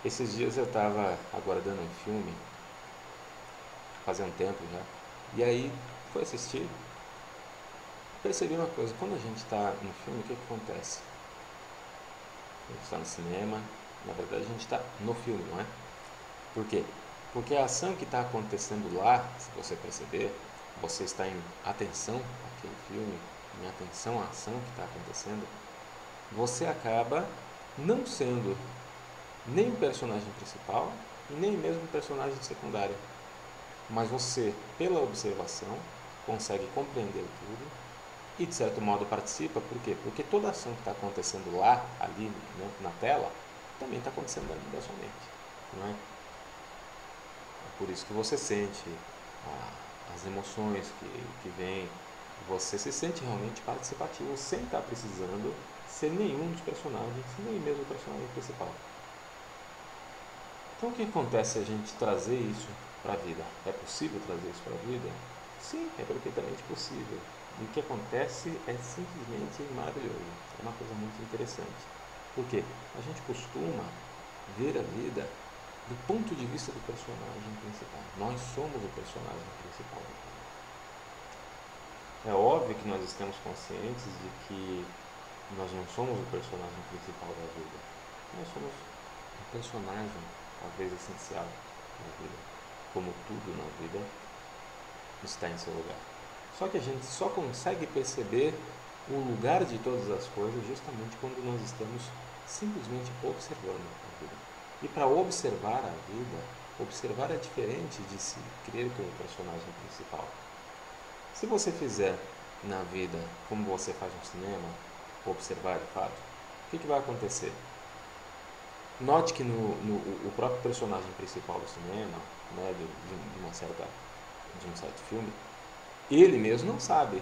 Esses dias eu estava aguardando um filme, fazia um tempo já, e aí fui assistir, percebi uma coisa, quando a gente está no filme, o que acontece? A gente está no cinema, na verdade a gente está no filme, não é? Por quê? Porque a ação que está acontecendo lá, se você perceber, você está em atenção àquele filme, em atenção à ação que está acontecendo, você acaba não sendo nem o personagem principal e nem mesmo o personagem secundário. Mas você, pela observação, consegue compreender tudo e de certo modo participa. Por quê? Porque toda ação que está acontecendo lá, ali, né, na tela, também está acontecendo dentro da sua mente. Não é? É por isso que você sente as emoções que vêm, você se sente realmente participativo sem estar precisando ser nenhum dos personagens, nem mesmo o personagem principal. Então o que acontece se a gente trazer isso para a vida? É possível trazer isso para a vida? Sim, é perfeitamente possível. E o que acontece é simplesmente maravilhoso. É uma coisa muito interessante. Por quê? A gente costuma ver a vida do ponto de vista do personagem principal. Nós somos o personagem principal. É óbvio que nós estamos conscientes de que nós não somos o personagem principal da vida. Nós somos um personagem, talvez essencial na vida. Como tudo na vida está em seu lugar. Só que a gente só consegue perceber o lugar de todas as coisas justamente quando nós estamos simplesmente observando a vida. E para observar a vida, observar é diferente de se crer como personagem principal. Se você fizer na vida como você faz no cinema, observar de fato, o que vai acontecer? Note que o próprio personagem principal do cinema, né, de um certo filme, ele mesmo não sabe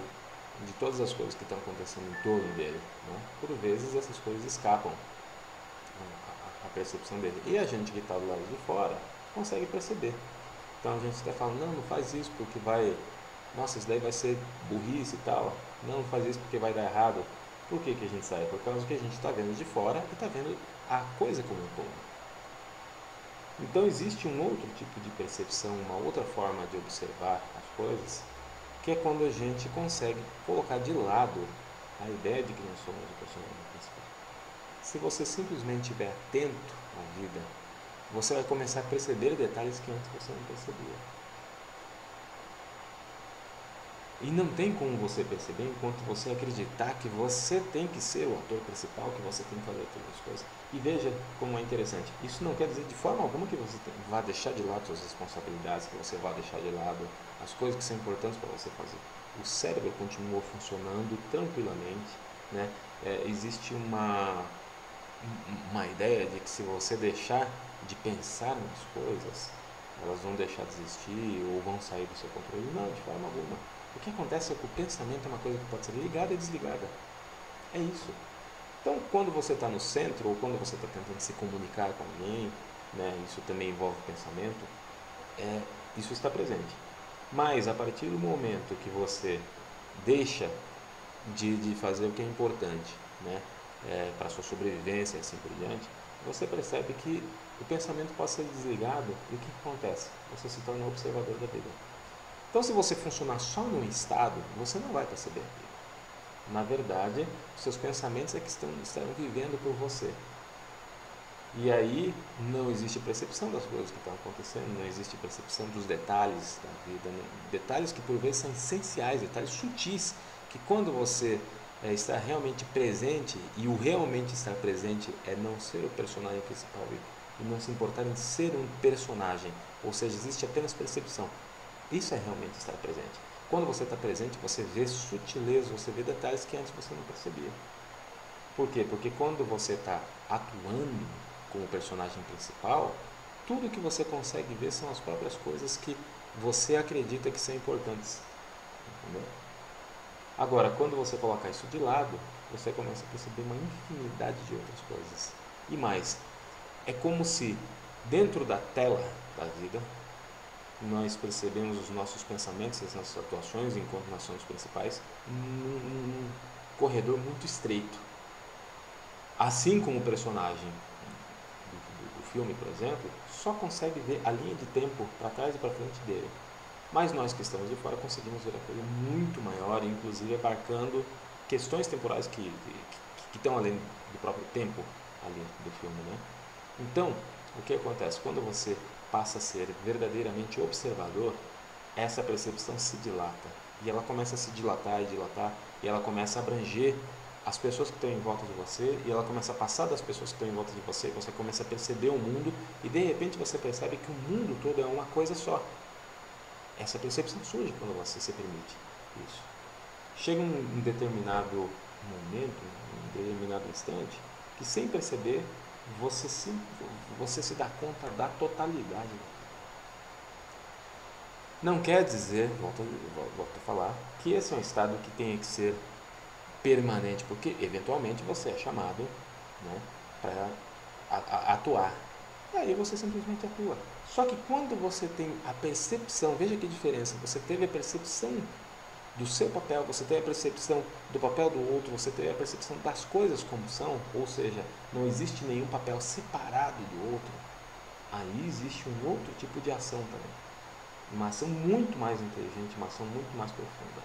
de todas as coisas que estão acontecendo em torno dele. Né? Por vezes essas coisas escapam a percepção dele. E a gente que está do lado de fora consegue perceber. Então a gente até fala, não faz isso porque vai, nossa, isso daí vai ser burrice e tal. Não faz isso porque vai dar errado. Por que a gente sai? Por causa que a gente está vendo de fora e está vendo a coisa como um todo. Então existe um outro tipo de percepção, uma outra forma de observar as coisas, que é quando a gente consegue colocar de lado a ideia de que nós somos o personagem principal. Se você simplesmente estiver atento à vida, você vai começar a perceber detalhes que antes você não percebia. E não tem como você perceber enquanto você acreditar que você tem que ser o ator principal, que você tem que fazer todas as coisas. E veja como é interessante. Isso não quer dizer de forma alguma que você vá deixar de lado suas responsabilidades, que você vá deixar de lado as coisas que são importantes para você fazer. O cérebro continua funcionando tranquilamente. Né? Existe uma ideia de que se você deixar de pensar nas coisas, elas vão deixar de existir ou vão sair do seu controle. Não, de forma alguma. O que acontece é que o pensamento é uma coisa que pode ser ligada e desligada. É isso. Então, quando você está no centro ou quando você está tentando se comunicar com alguém, né, isso também envolve pensamento, isso está presente. Mas a partir do momento que você deixa de fazer o que é importante, né, para a sua sobrevivência e assim por diante, você percebe que o pensamento pode ser desligado e o que acontece? Você se torna um observador da vida. Então, se você funcionar só num estado, você não vai perceber aquilo. Na verdade, seus pensamentos é que estão vivendo por você. E aí não existe percepção das coisas que estão acontecendo, não existe percepção dos detalhes da vida, né? Detalhes que por vezes são essenciais, detalhes sutis, que quando você está realmente presente, e o realmente estar presente é não ser o personagem principal e não se importar em ser um personagem, ou seja, existe apenas percepção. Isso é realmente estar presente. Quando você está presente, você vê sutilezas, você vê detalhes que antes você não percebia. Por quê? Porque quando você está atuando como personagem principal, tudo que você consegue ver são as próprias coisas que você acredita que são importantes. Entendeu? Agora, quando você coloca isso de lado, você começa a perceber uma infinidade de outras coisas. E mais, é como se dentro da tela da vida nós percebemos os nossos pensamentos, as nossas atuações enquanto nós somos principais num corredor muito estreito. Assim como o personagem do filme, por exemplo, só consegue ver a linha de tempo para trás e para frente dele. Mas nós que estamos de fora conseguimos ver a coisa muito maior, inclusive abarcando questões temporais que estão além do próprio tempo ali do filme, né? Então, o que acontece? Quando você passa a ser verdadeiramente observador, essa percepção se dilata. E ela começa a se dilatar e dilatar, e ela começa a abranger as pessoas que estão em volta de você, e ela começa a passar das pessoas que estão em volta de você, você começa a perceber o mundo, e de repente você percebe que o mundo todo é uma coisa só. Essa percepção surge quando você se permite isso. Chega um determinado momento, um determinado instante, que sem perceber, você se dá conta da totalidade. Não quer dizer, volto a falar, que esse é um estado que tenha que ser permanente, porque eventualmente você é chamado, né, para atuar. E aí você simplesmente atua. Só que quando você tem a percepção, veja que diferença, você teve a percepção do seu papel, você tem a percepção do papel do outro, você tem a percepção das coisas como são, ou seja, não existe nenhum papel separado do outro, aí existe um outro tipo de ação também. Uma ação muito mais inteligente, uma ação muito mais profunda.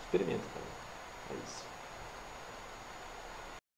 Experimenta, cara. É isso.